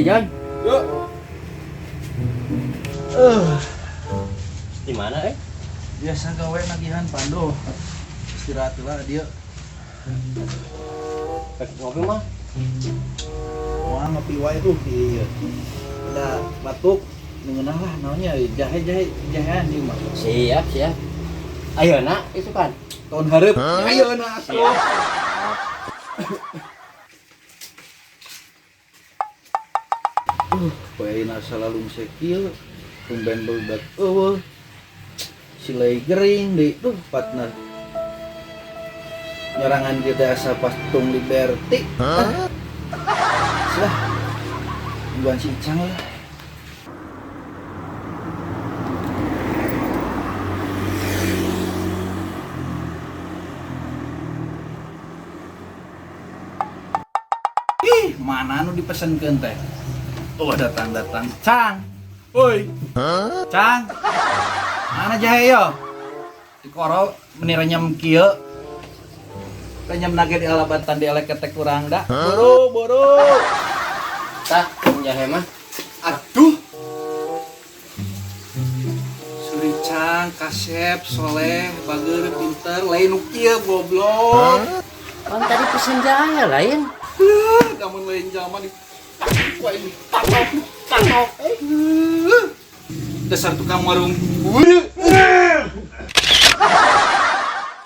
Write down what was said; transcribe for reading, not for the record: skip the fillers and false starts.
Jan. Yuk. Di mana Biasa gawe nagihan Pando. Istirahat lah dia. Ngopi mah. Wah ngopi wae tuh ieu. Udah batuk ngeunah lah naonnya jahe-jahean ieu mah. Siap. Ayeuna itu kan. Tahun hareup ayeuna atuh. Poeina salalung sekil tumben beludak eueuh. Silai gering deui tuh partner. Nyerangan kita asa pastung Liberty. Lah. Bukan si Icang lah. Ih, mana nu dipesenkeun teh? Oh, datang. Cang. Woi. Cang. Mana jahe yo? Dikoro meniranyam kieu. Kanyam nage di alabatan di elek ketek kurang dah. Buru. Tah, jahe mah. Aduh. Suri Cang, Kasep, Soleh, Bager, pinter, lain nu kieu goblok. Kan tadi pesen jahe lain. Namun lain zaman di patok. Dasar tukang warung.